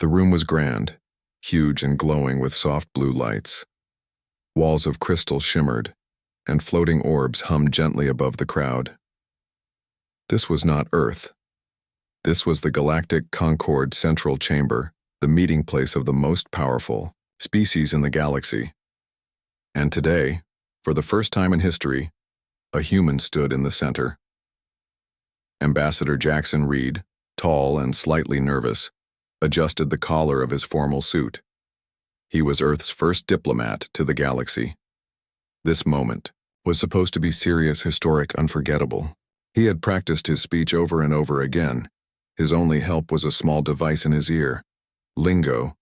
The room was grand, huge and glowing with soft blue lights. Walls of crystal shimmered, and floating orbs hummed gently above the crowd. This was not Earth. This was the Galactic Concord Central Chamber, the meeting place of the most powerful species in the galaxy. And today, for the first time in history, a human stood in the center. Ambassador Jackson Reed, tall and slightly nervous, adjusted the collar of his formal suit. He was Earth's first diplomat to the galaxy. This moment was supposed to be serious, historic, unforgettable. He had practiced his speech over and over again. His only help was a small device in his ear, Lingo,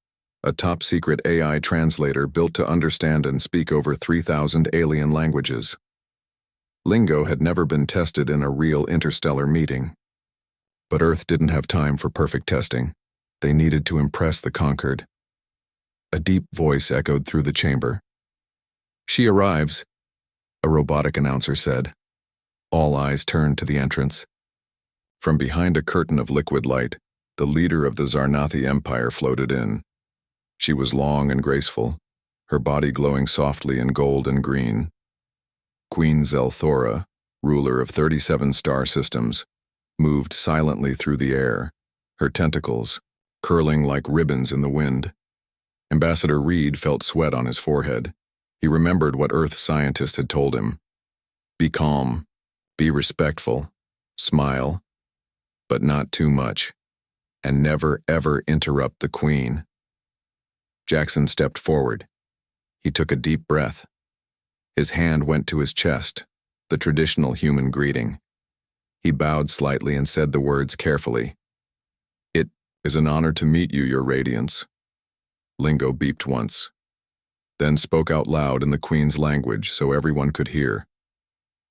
a top-secret AI translator built to understand and speak over 3,000 alien languages. Lingo had never been tested in a real interstellar meeting. But Earth didn't have time for perfect testing. They needed to impress the conquered. A deep voice echoed through the chamber. "She arrives," a robotic announcer said. All eyes turned to the entrance. From behind a curtain of liquid light, the leader of the Zarnathi Empire floated in. She was long and graceful, her body glowing softly in gold and green. Queen Zelthora, ruler of 37 star systems, moved silently through the air, her tentacles curling like ribbons in the wind. Ambassador Reed felt sweat on his forehead. He remembered what Earth scientists had told him. Be calm, be respectful, smile, but not too much, and never ever interrupt the Queen. Jackson stepped forward. He took a deep breath. His hand went to his chest, the traditional human greeting. He bowed slightly and said the words carefully. "It is an honor to meet you, Your Radiance." Lingo beeped once, then spoke out loud in the Queen's language so everyone could hear.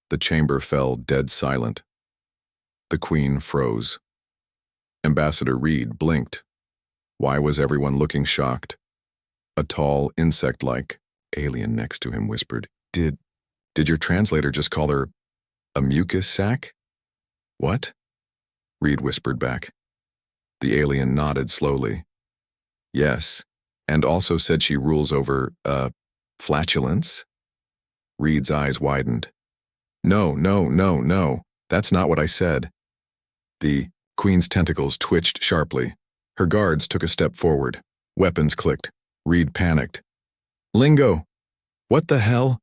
The chamber fell dead silent. The Queen froze. Ambassador Reed blinked. Why was everyone looking shocked? A tall, insect-like alien next to him whispered, Did your translator just call her a mucus sac?" "What?" Reed whispered back. The alien nodded slowly. "Yes, and also said she rules over, flatulence?" Reed's eyes widened. No, that's not what I said." The Queen's tentacles twitched sharply. Her guards took a step forward. Weapons clicked. Reed panicked. "Lingo! What the hell?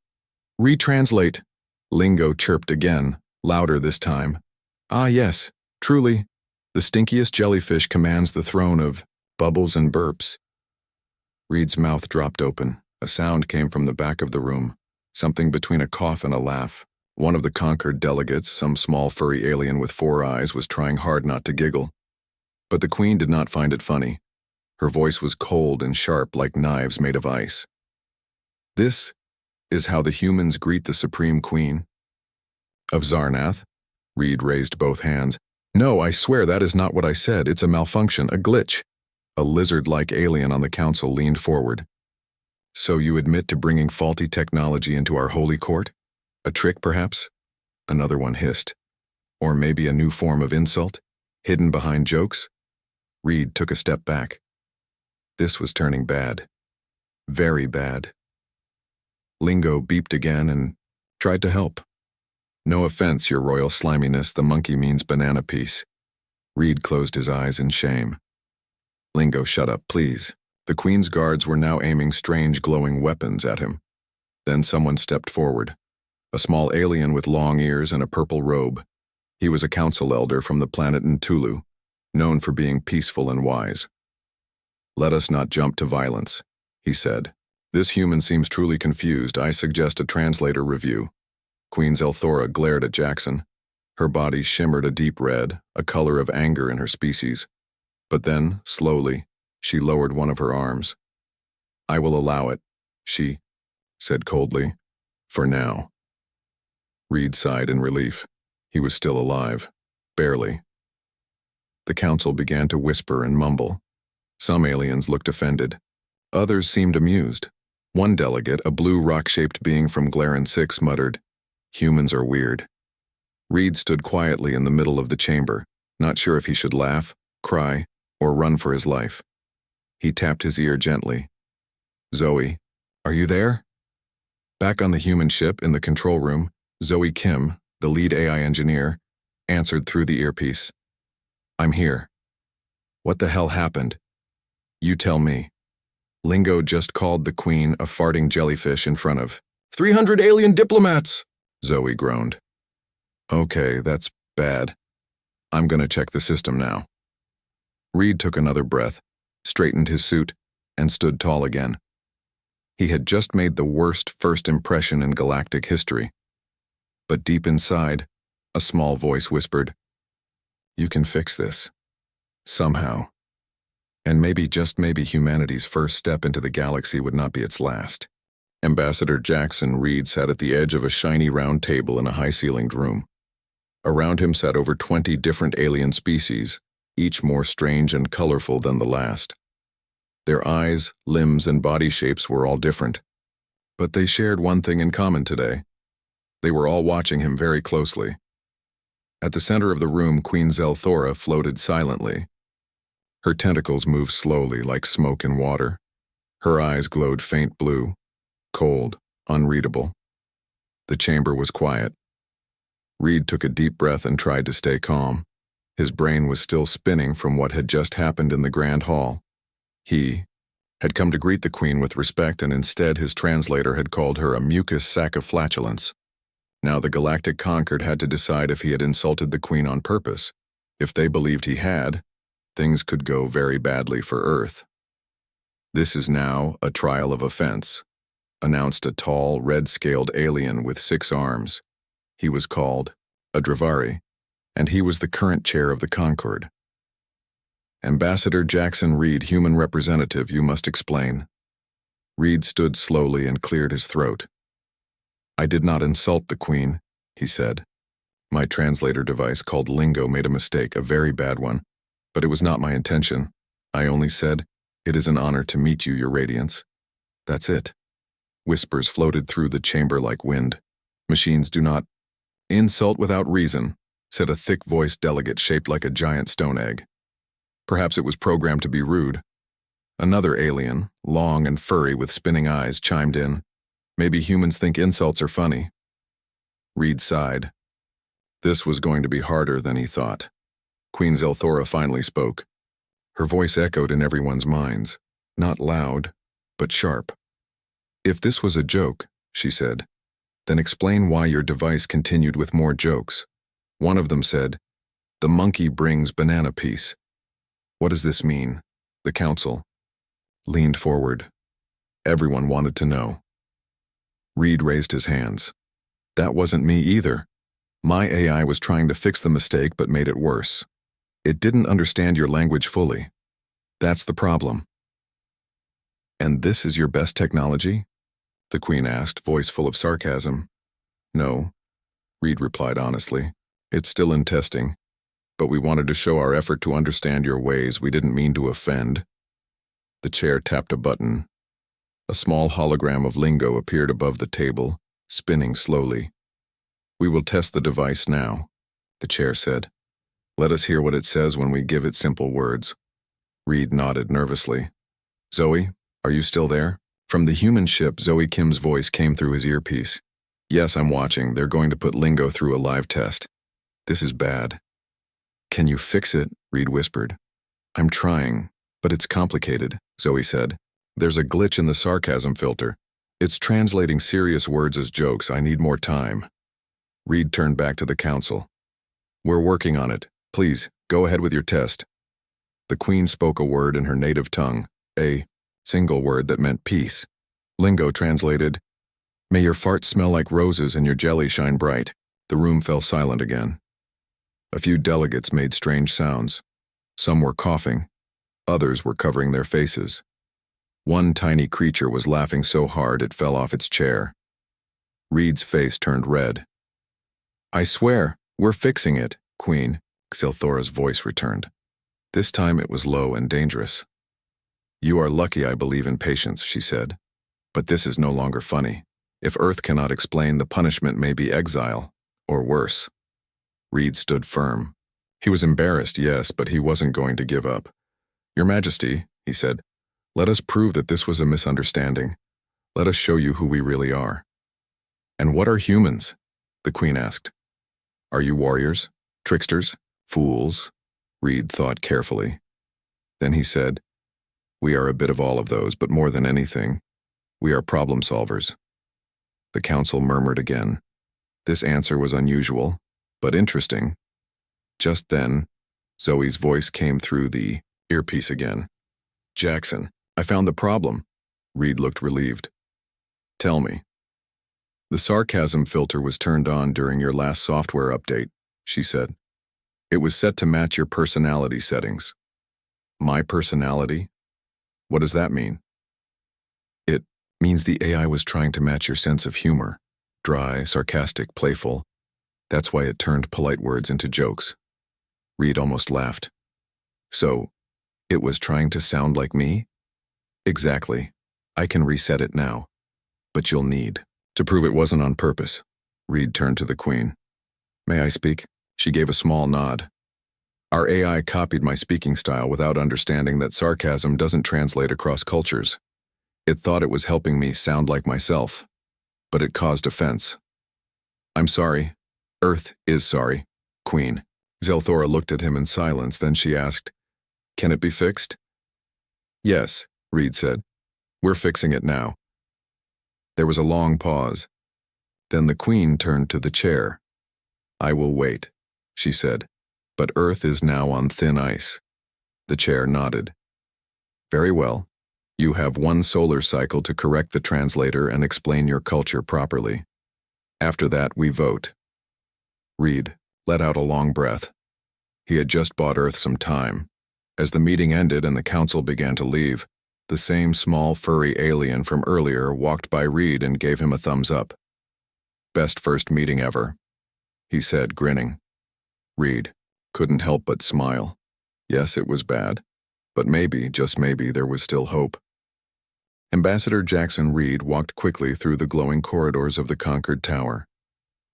Retranslate!" Lingo chirped again, louder this time. "Ah yes, truly, the stinkiest jellyfish commands the throne of bubbles and burps." Reed's mouth dropped open. A sound came from the back of the room, something between a cough and a laugh. One of the conquered delegates, some small furry alien with 4 eyes, was trying hard not to giggle. But the Queen did not find it funny. Her voice was cold and sharp like knives made of ice. "This is how the humans greet the Supreme Queen of Zarnath." Reed raised both hands. "No, I swear that is not what I said. It's a malfunction, a glitch." A lizard-like alien on the council leaned forward. "So you admit to bringing faulty technology into our holy court? A trick, perhaps?" Another one hissed. "Or maybe a new form of insult, hidden behind jokes?" Reed took a step back. This was turning bad. Very bad. Lingo beeped again and tried to help. "No offense, Your Royal Sliminess, the monkey means banana piece." Reed closed his eyes in shame. "Lingo, shut up, please." The Queen's guards were now aiming strange glowing weapons at him. Then someone stepped forward. A small alien with long ears and a purple robe. He was a council elder from the planet Ntulu, known for being peaceful and wise. "Let us not jump to violence," he said. "This human seems truly confused. I suggest a translator review." Queen Zelthora glared at Jackson. Her body shimmered a deep red, a color of anger in her species. But then, slowly, she lowered one of her arms. "I will allow it," she said coldly. "For now." Reed sighed in relief. He was still alive. Barely. The council began to whisper and mumble. Some aliens looked offended. Others seemed amused. One delegate, a blue rock-shaped being from Glaran 6, muttered, "Humans are weird." Reed stood quietly in the middle of the chamber, not sure if he should laugh, cry, or run for his life. He tapped his ear gently. Zoe, are you there? Back on the human ship in the control room, Zoe Kim, the lead AI engineer, answered through the earpiece. I'm here. What the hell happened? You tell me. Lingo just called the queen a farting jellyfish in front of 300 alien diplomats, Zoe groaned. Okay, that's bad. I'm gonna check the system now. Reed took another breath, straightened his suit, and stood tall again. He had just made the worst first impression in galactic history. But deep inside, a small voice whispered, You can fix this. Somehow. And maybe, just maybe, humanity's first step into the galaxy would not be its last. Ambassador Jackson Reed sat at the edge of a shiny round table in a high-ceilinged room. Around him sat over 20 different alien species, each more strange and colorful than the last. Their eyes, limbs, and body shapes were all different. But they shared one thing in common today. They were all watching him very closely. At the center of the room, Queen Zelthora floated silently. Her tentacles moved slowly like smoke in water. Her eyes glowed faint blue, cold, unreadable. The chamber was quiet. Reed took a deep breath and tried to stay calm. His brain was still spinning from what had just happened in the Grand Hall. He had come to greet the queen with respect, and instead his translator had called her a mucus sack of flatulence. Now the Galactic Concord had to decide if he had insulted the queen on purpose. If they believed he had, things could go very badly for Earth. This is now a trial of offense, announced a tall, red-scaled alien with 6 arms. He was called a Dravari, and he was the current chair of the Concord. Ambassador Jackson Reed, human representative, you must explain. Reed stood slowly and cleared his throat. I did not insult the queen, he said. My translator device called Lingo made a mistake, a very bad one, but it was not my intention. I only said, it is an honor to meet you, Your Radiance. That's it. Whispers floated through the chamber like wind. Machines do not insult without reason, said a thick-voiced delegate shaped like a giant stone egg. Perhaps it was programmed to be rude. Another alien, long and furry with spinning eyes, chimed in. Maybe humans think insults are funny. Reed sighed. This was going to be harder than he thought. Queen Zelthora finally spoke. Her voice echoed in everyone's minds, not loud, but sharp. If this was a joke, she said, then explain why your device continued with more jokes. One of them said, the monkey brings banana piece. What does this mean? The council leaned forward. Everyone wanted to know. Reed raised his hands. That wasn't me either. My AI was trying to fix the mistake but made it worse. It didn't understand your language fully. That's the problem. And this is your best technology? The queen asked, voice full of sarcasm. No, Reed replied honestly. It's still in testing. But we wanted to show our effort to understand your ways. We didn't mean to offend. The chair tapped a button. A small hologram of Lingo appeared above the table, spinning slowly. We will test the device now, the chair said. Let us hear what it says when we give it simple words. Reed nodded nervously. Zoe, are you still there? From the human ship, Zoe Kim's voice came through his earpiece. Yes, I'm watching. They're going to put Lingo through a live test. This is bad. Can you fix it? Reed whispered. I'm trying, but it's complicated, Zoe said. There's a glitch in the sarcasm filter. It's translating serious words as jokes. I need more time. Reed turned back to the council. We're working on it. Please, go ahead with your test. The queen spoke a word in her native tongue, a single word that meant peace. Lingo translated, May your farts smell like roses and your jelly shine bright. The room fell silent again. A few delegates made strange sounds. Some were coughing. Others were covering their faces. One tiny creature was laughing so hard it fell off its chair. Reed's face turned red. I swear, we're fixing it, Queen, Zelthora's voice returned. This time it was low and dangerous. You are lucky I believe in patience, she said. But this is no longer funny. If Earth cannot explain, the punishment may be exile, or worse. Reed stood firm. He was embarrassed, yes, but he wasn't going to give up. Your Majesty, he said, Let us prove that this was a misunderstanding. Let us show you who we really are. And what are humans? The Queen asked. Are you warriors? Tricksters? Fools? Reed thought carefully. Then he said, we are a bit of all of those, but more than anything, we are problem solvers. The council murmured again. This answer was unusual, but interesting. Just then, Zoe's voice came through the earpiece again. Jackson, I found the problem. Reed looked relieved. Tell me. The sarcasm filter was turned on during your last software update, she said. It was set to match your personality settings. My personality? What does that mean? It means the AI was trying to match your sense of humor. Dry, sarcastic, playful. That's why it turned polite words into jokes. Reed almost laughed. So, it was trying to sound like me? Exactly. I can reset it now. But you'll need to prove it wasn't on purpose. Reed turned to the Queen. May I speak? She gave a small nod. Our AI copied my speaking style without understanding that sarcasm doesn't translate across cultures. It thought it was helping me sound like myself, but it caused offense. I'm sorry. Earth is sorry, Queen. Zelthora looked at him in silence, then she asked, Can it be fixed? Yes, Reed said. We're fixing it now. There was a long pause. Then the Queen turned to the chair. I will wait, she said, but Earth is now on thin ice. The chair nodded. Very well. You have 1 solar cycle to correct the translator and explain your culture properly. After that, we vote. Reed let out a long breath. He had just bought Earth some time. As the meeting ended and the council began to leave, the same small furry alien from earlier walked by Reed and gave him a thumbs up. Best first meeting ever, he said, grinning. Reed couldn't help but smile. Yes, it was bad, but maybe, just maybe, there was still hope. Ambassador Jackson Reed walked quickly through the glowing corridors of the conquered tower.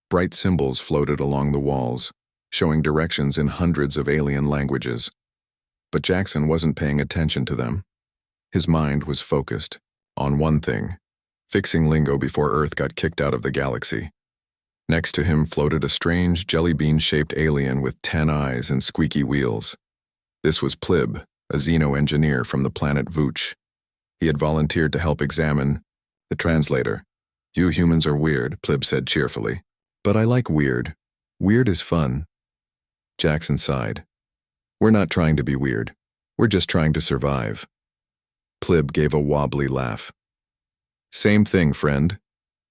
Bright symbols floated along the walls, showing directions in hundreds of alien languages. But Jackson wasn't paying attention to them. His mind was focused on one thing, fixing lingo before Earth got kicked out of the galaxy. Next to him floated a strange jelly bean-shaped alien with 10 eyes and squeaky wheels. This was Plib, a xeno-engineer from the planet Vooch. He had volunteered to help examine the translator. You humans are weird, Plib said cheerfully. But I like weird. Weird is fun. Jackson sighed. We're not trying to be weird. We're just trying to survive. Plib gave a wobbly laugh. Same thing, friend.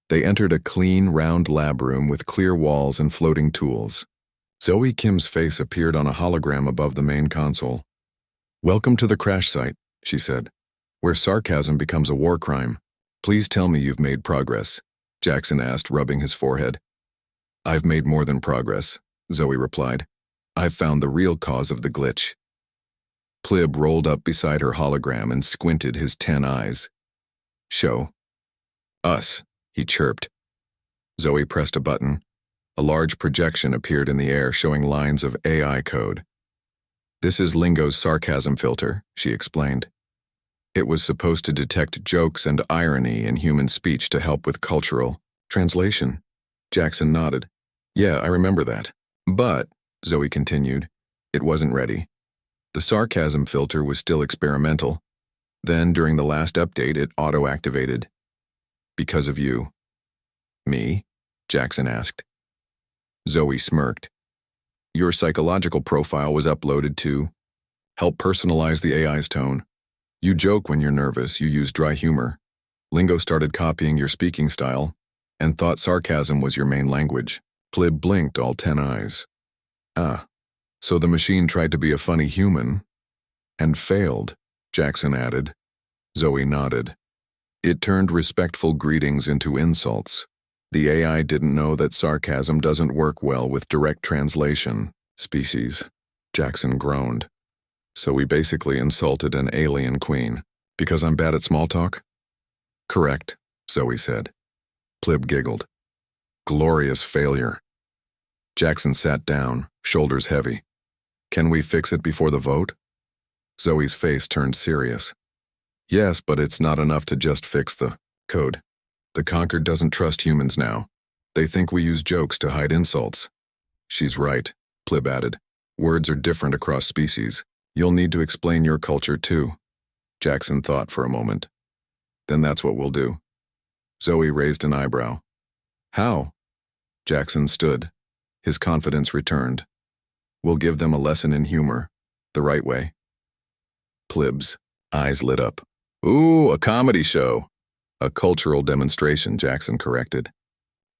They entered a clean, round lab room with clear walls and floating tools. Zoe Kim's face appeared on a hologram above the main console. Welcome to the crash site, she said, where sarcasm becomes a war crime. Please tell me you've made progress, Jackson asked, rubbing his forehead. I've made more than progress, Zoe replied. I've found the real cause of the glitch. Plib rolled up beside her hologram and squinted his 10 eyes. Show. Us, he chirped. Zoe pressed a button. A large projection appeared in the air showing lines of AI code. This is Lingo's sarcasm filter, she explained. It was supposed to detect jokes and irony in human speech to help with cultural translation. Jackson nodded. Yeah, I remember that. But, Zoe continued, it wasn't ready. The sarcasm filter was still experimental. Then, during the last update, it auto-activated. Because of you. Me? Jackson asked. Zoe smirked. Your psychological profile was uploaded to help personalize the AI's tone. You joke when you're nervous, you use dry humor. Lingo started copying your speaking style and thought sarcasm was your main language. Plib blinked, all 10 eyes. Ah, so the machine tried to be a funny human and failed, Jackson added. Zoe nodded. It turned respectful greetings into insults. The AI didn't know that sarcasm doesn't work well with direct translation. Species. Jackson groaned. So we basically insulted an alien queen. Because I'm bad at small talk? Correct, Zoe said. Plib giggled. Glorious failure. Jackson sat down, shoulders heavy. Can we fix it before the vote? Zoe's face turned serious. Yes, but it's not enough to just fix the code. The Conquered doesn't trust humans now. They think we use jokes to hide insults. She's right, Plib added. Words are different across species. You'll need to explain your culture too. Jackson thought for a moment. Then that's what we'll do. Zoe raised an eyebrow. How? Jackson stood. His confidence returned. We'll give them a lesson in humor, the right way. Plib's eyes lit up. Ooh, a comedy show. A cultural demonstration, Jackson corrected.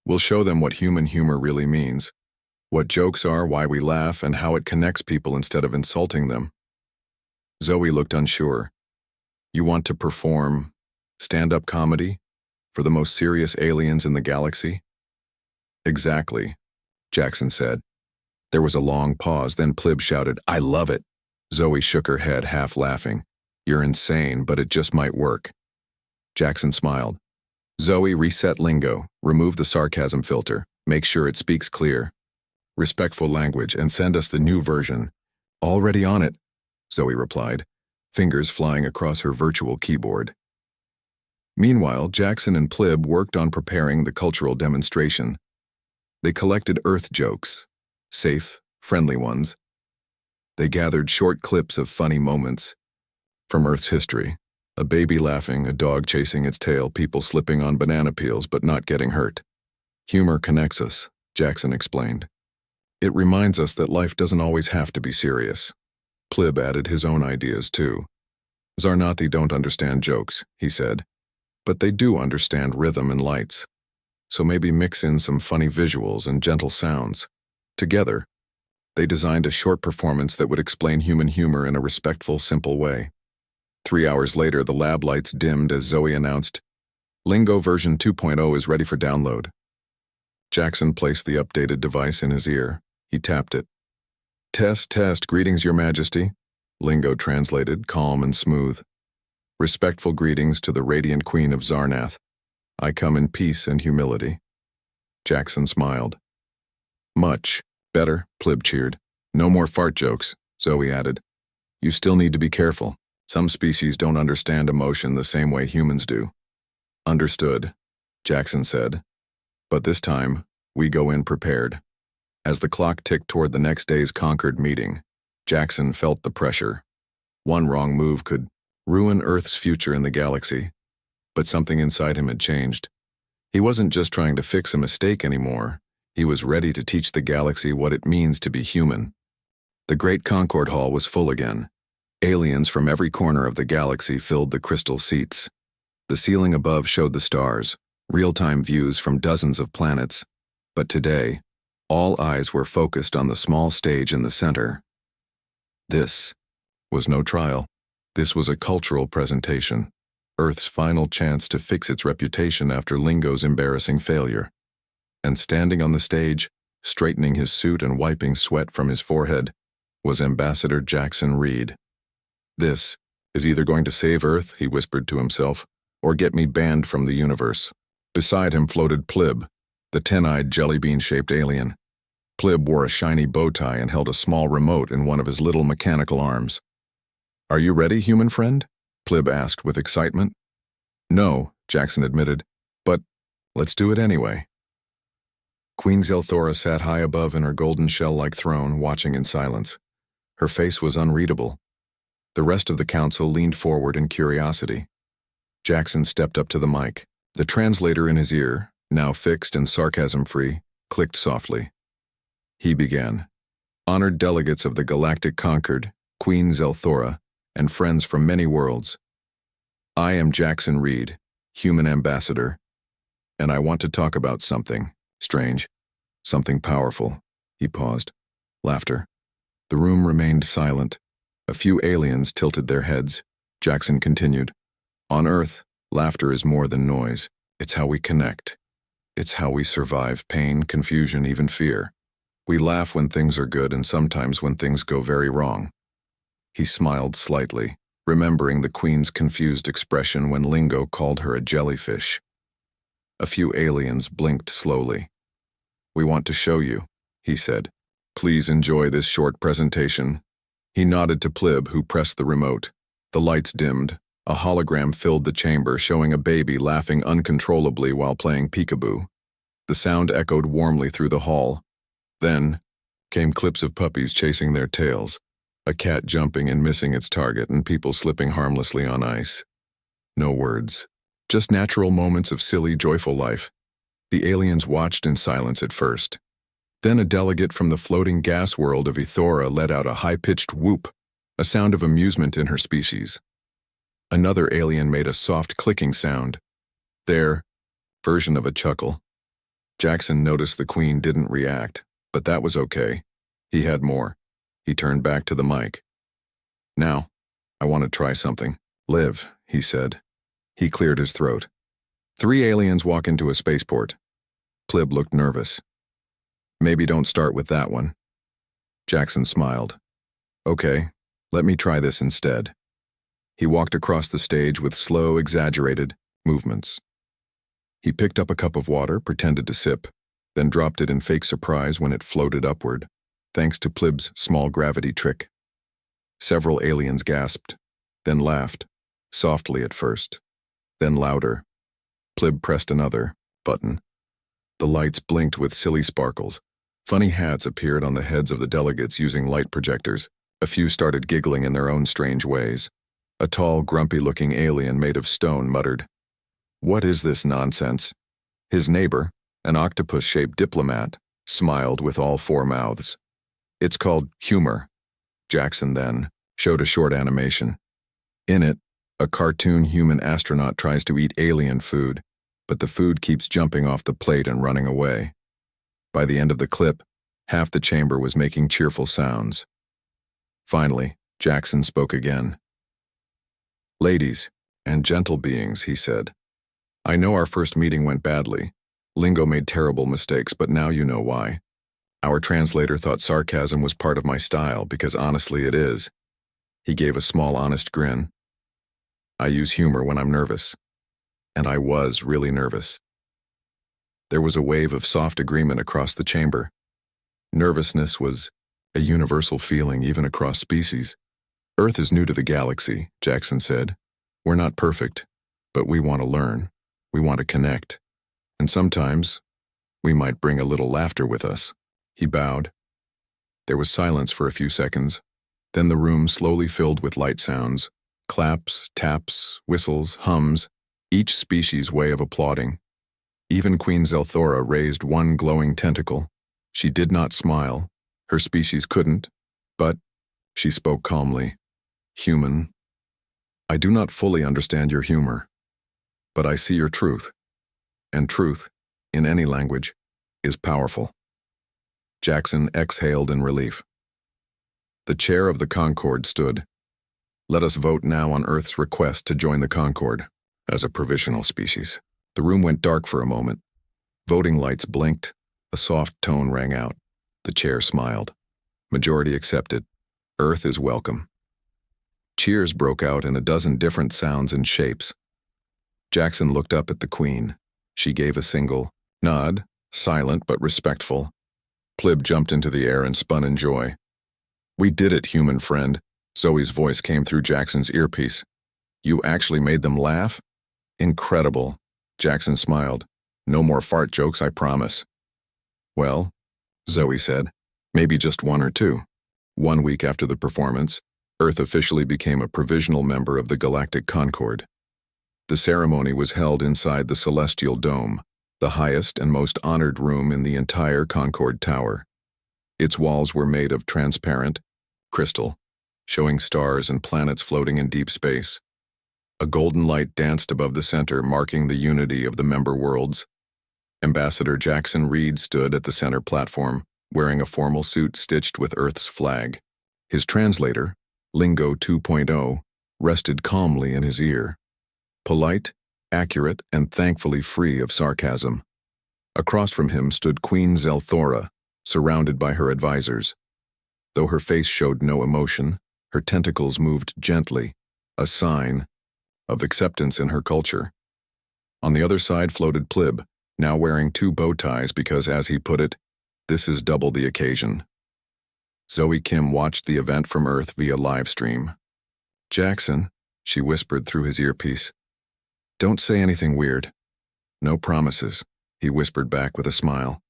We'll show them what human humor really means, what jokes are, why we laugh, and how it connects people instead of insulting them. Zoe looked unsure. You want to perform stand-up comedy for the most serious aliens in the galaxy? Exactly, Jackson said. There was a long pause, then Plib shouted, I love it. Zoe shook her head, half laughing. You're insane, but it just might work. Jackson smiled. Zoe, reset lingo, remove the sarcasm filter, make sure it speaks clear. Respectful language, and send us the new version. Already on it, Zoe replied, fingers flying across her virtual keyboard. Meanwhile, Jackson and Plib worked on preparing the cultural demonstration. They collected Earth jokes, safe, friendly ones. They gathered short clips of funny moments from Earth's history. A baby laughing, a dog chasing its tail, people slipping on banana peels but not getting hurt. Humor connects us, Jackson explained. It reminds us that life doesn't always have to be serious. Plib added his own ideas too. Zarnathi don't understand jokes, he said, but they do understand rhythm and lights. So maybe mix in some funny visuals and gentle sounds. Together, they designed a short performance that would explain human humor in a respectful, simple way. 3 hours later, the lab lights dimmed as Zoe announced, Lingo version 2.0 is ready for download. Jackson placed the updated device in his ear. He tapped it. Test, greetings, Your Majesty. Lingo translated, calm and smooth. Respectful greetings to the radiant queen of Zarnath. I come in peace and humility. Jackson smiled. Much better, Plib cheered. No more fart jokes, Zoe added. You still need to be careful. Some species don't understand emotion the same way humans do. Understood, Jackson said. But this time, we go in prepared. As the clock ticked toward the next day's Conquered meeting, Jackson felt the pressure. One wrong move could ruin Earth's future in the galaxy. But something inside him had changed. He wasn't just trying to fix a mistake anymore. He was ready to teach the galaxy what it means to be human. The Great Concord Hall was full again. Aliens from every corner of the galaxy filled the crystal seats. The ceiling above showed the stars, real-time views from dozens of planets. But today, all eyes were focused on the small stage in the center. This was no trial. This was a cultural presentation, Earth's final chance to fix its reputation after Lingo's embarrassing failure. And standing on the stage, straightening his suit and wiping sweat from his forehead, was Ambassador Jackson Reed. This is either going to save Earth, he whispered to himself, or get me banned from the universe. Beside him floated Plib, the 10-eyed jelly-bean-shaped alien. Plib wore a shiny bow tie and held a small remote in one of his little mechanical arms. Are you ready, human friend? Plib asked with excitement. No, Jackson admitted, but let's do it anyway. Queen Zelthora sat high above in her golden shell-like throne, watching in silence. Her face was unreadable. The rest of the council leaned forward in curiosity. Jackson stepped up to the mic. The translator in his ear, now fixed and sarcasm-free, clicked softly. He began. Honored delegates of the Galactic Conquered, Queen Zelthora, and friends from many worlds. I am Jackson Reed, human ambassador, and I want to talk about something strange, something powerful. He paused. Laughter. The room remained silent. A few aliens tilted their heads. Jackson continued. On Earth, laughter is more than noise. It's how we connect. It's how we survive pain, confusion, even fear. We laugh when things are good and sometimes when things go very wrong. He smiled slightly, remembering the Queen's confused expression when Lingo called her a jellyfish. A few aliens blinked slowly. We want to show you, he said. Please enjoy this short presentation. He nodded to Plib, who pressed the remote. The lights dimmed. A hologram filled the chamber, showing a baby laughing uncontrollably while playing peekaboo. The sound echoed warmly through the hall. Then came clips of puppies chasing their tails, a cat jumping and missing its target, and people slipping harmlessly on ice. No words, just natural moments of silly, joyful life. The aliens watched in silence at first. Then a delegate from the floating gas world of Ethora let out a high-pitched whoop, a sound of amusement in her species. Another alien made a soft clicking sound. Their version of a chuckle. Jackson noticed the Queen didn't react, but that was okay. He had more. He turned back to the mic. "Now, I want to try something." "Live," he said. He cleared his throat. 3 aliens walk into a spaceport. Plib looked nervous. "Maybe don't start with that one." Jackson smiled. "Okay, let me try this instead." He walked across the stage with slow, exaggerated movements. He picked up a cup of water, pretended to sip, then dropped it in fake surprise when it floated upward, thanks to Plib's small gravity trick. Several aliens gasped, then laughed, softly at first, then louder. Plib pressed another button. The lights blinked with silly sparkles. Funny hats appeared on the heads of the delegates using light projectors. A few started giggling in their own strange ways. A tall, grumpy-looking alien made of stone muttered, "What is this nonsense?" His neighbor, an octopus-shaped diplomat, smiled with all 4 mouths. "It's called humor." Jackson then showed a short animation. In it, a cartoon human astronaut tries to eat alien food, but the food keeps jumping off the plate and running away. By the end of the clip, half the chamber was making cheerful sounds. Finally, Jackson spoke again. "Ladies and gentle beings," he said. "I know our first meeting went badly. Lingo made terrible mistakes, but now you know why. Our translator thought sarcasm was part of my style, because honestly it is." He gave a small, honest grin. "I use humor when I'm nervous." And I was really nervous. There was a wave of soft agreement across the chamber. Nervousness was a universal feeling even across species. "Earth is new to the galaxy," Jackson said. "We're not perfect, but we want to learn. We want to connect. And sometimes, we might bring a little laughter with us." He bowed. There was silence for a few seconds. Then the room slowly filled with light sounds. Claps, taps, whistles, hums, each species' way of applauding. Even Queen Zelthora raised one glowing tentacle. She did not smile. Her species couldn't, but she spoke calmly. "Human, I do not fully understand your humor, but I see your truth. And truth, in any language, is powerful." Jackson exhaled in relief. The chair of the Concord stood. "Let us vote now on Earth's request to join the Concord as a provisional species." The room went dark for a moment. Voting lights blinked. A soft tone rang out. The chair smiled. Majority accepted. Earth is welcome. Cheers broke out in a dozen different sounds and shapes. Jackson looked up at the Queen. She gave a single nod, silent but respectful. Plib jumped into the air and spun in joy. "We did it, human friend." Zoe's voice came through Jackson's earpiece. "You actually made them laugh?" "Incredible." Jackson smiled. "No more fart jokes, I promise." "Well," Zoe said, "maybe just 1 or 2. 1 week after the performance, Earth officially became a provisional member of the Galactic Concord. The ceremony was held inside the Celestial Dome, the highest and most honored room in the entire Concord Tower. Its walls were made of transparent crystal, showing stars and planets floating in deep space. A golden light danced above the center, marking the unity of the member worlds. Ambassador Jackson Reed stood at the center platform, wearing a formal suit stitched with Earth's flag. His translator, Lingo 2.0, rested calmly in his ear. Polite, accurate, and thankfully free of sarcasm. Across from him stood Queen Zelthora, surrounded by her advisors. Though her face showed no emotion, her tentacles moved gently, a sign of acceptance in her culture. On the other side floated Plib, now wearing 2 bow ties because, as he put it, this is double the occasion. Zoe Kim watched the event from Earth via live stream. "Jackson, she whispered through his earpiece. Don't say anything weird. No promises, he whispered back with a smile.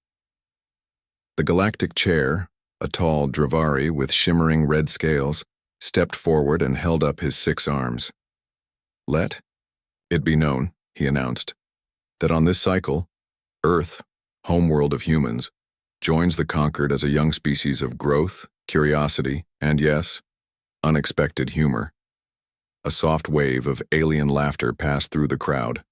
The galactic chair, a tall Dravari with shimmering red scales, stepped forward and held up his 6 arms. Let it be known, he announced, that on this cycle, Earth, homeworld of humans, joins the conquered as a young species of growth, curiosity, and yes, unexpected humor. A soft wave of alien laughter passed through the crowd.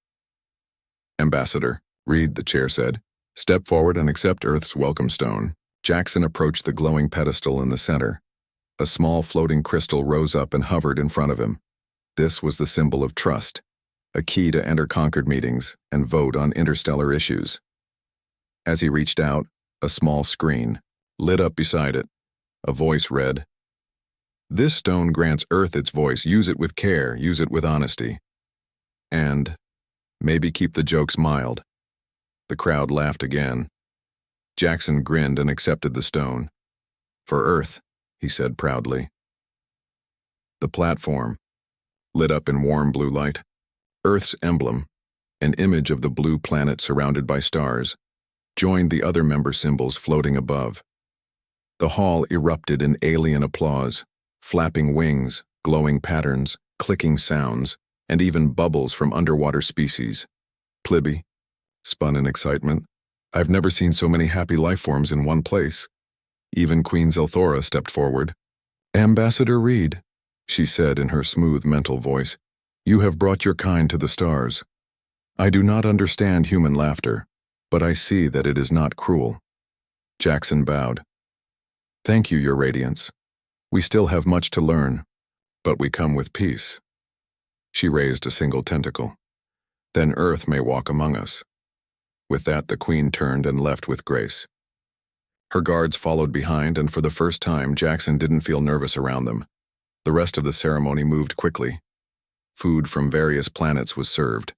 Ambassador, Reed, the chair said, step forward and accept Earth's welcome stone. Jackson approached the glowing pedestal in the center. A small floating crystal rose up and hovered in front of him. This was the symbol of trust, a key to enter conquered meetings and vote on interstellar issues. As he reached out, a small screen lit up beside it. A voice read, This stone grants Earth its voice. Use it with care, use it with honesty. And maybe keep the jokes mild. The crowd laughed again. Jackson grinned and accepted the stone. For Earth, he said proudly. The platform, lit up in warm blue light. Earth's emblem, an image of the blue planet surrounded by stars, joined the other member symbols floating above. The hall erupted in alien applause, flapping wings, glowing patterns, clicking sounds, and even bubbles from underwater species. Plibby spun in excitement. I've never seen so many happy life forms in one place. Even Queen Zelthora stepped forward. Ambassador Reed, she said in her smooth mental voice, you have brought your kind to the stars. I do not understand human laughter, but I see that it is not cruel. Jackson bowed. Thank you, Your Radiance. We still have much to learn, but we come with peace. She raised a single tentacle. Then Earth may walk among us. With that, the Queen turned and left with grace. Her guards followed behind, and for the first time, Jackson didn't feel nervous around them. The rest of the ceremony moved quickly. Food from various planets was served.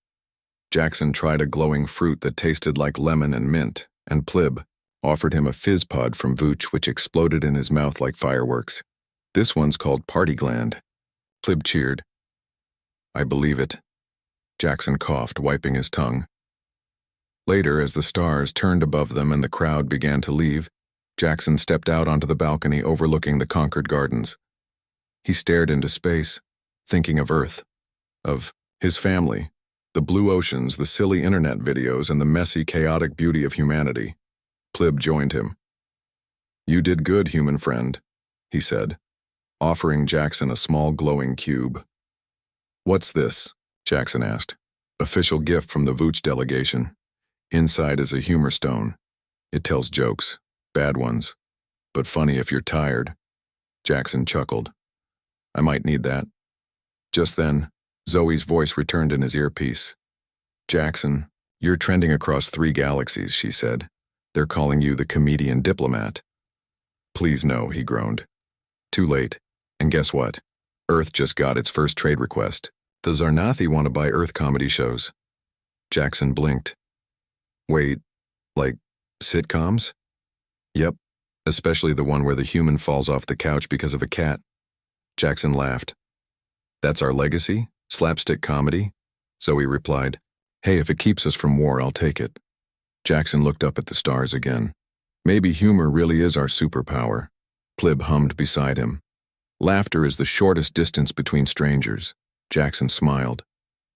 Jackson tried a glowing fruit that tasted like lemon and mint, and Plib offered him a fizz pod from Vooch which exploded in his mouth like fireworks. This one's called Party Gland. Plib cheered. I believe it. Jackson coughed, wiping his tongue. Later, as the stars turned above them and the crowd began to leave, Jackson stepped out onto the balcony overlooking the conquered gardens. He stared into space, thinking of Earth, of his family, the blue oceans, the silly internet videos, and the messy, chaotic beauty of humanity. Plib joined him. You did good, human friend, he said, offering Jackson a small glowing cube. What's this? Jackson asked. Official gift from the Vooch delegation. Inside is a humor stone. It tells jokes, bad ones, but funny if you're tired. Jackson chuckled. I might need that. Just then, Zoe's voice returned in his earpiece. Jackson, you're trending across 3 galaxies, she said. They're calling you the comedian diplomat. Please no, he groaned. Too late. And guess what? Earth just got its first trade request. The Zarnathi want to buy Earth comedy shows. Jackson blinked. Wait, like sitcoms? Yep, especially the one where the human falls off the couch because of a cat. Jackson laughed. That's our legacy? Slapstick comedy? Zoe replied. Hey, if it keeps us from war, I'll take it. Jackson looked up at the stars again. Maybe humor really is our superpower. Plib hummed beside him. Laughter is the shortest distance between strangers. Jackson smiled.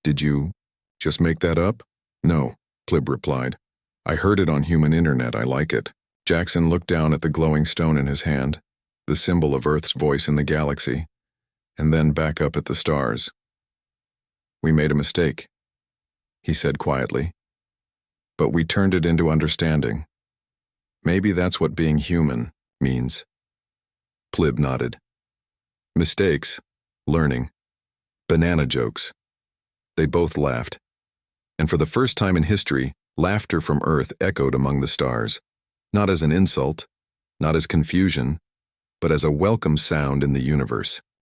Did you just make that up? No, Plib replied. I heard it on human internet, I like it. Jackson looked down at the glowing stone in his hand, the symbol of Earth's voice in the galaxy, and then back up at the stars. We made a mistake, he said quietly. But we turned it into understanding. Maybe that's what being human means. Plib nodded. Mistakes, learning, banana jokes. They both laughed. And for the first time in history, laughter from Earth echoed among the stars, not as an insult, not as confusion, but as a welcome sound in the universe.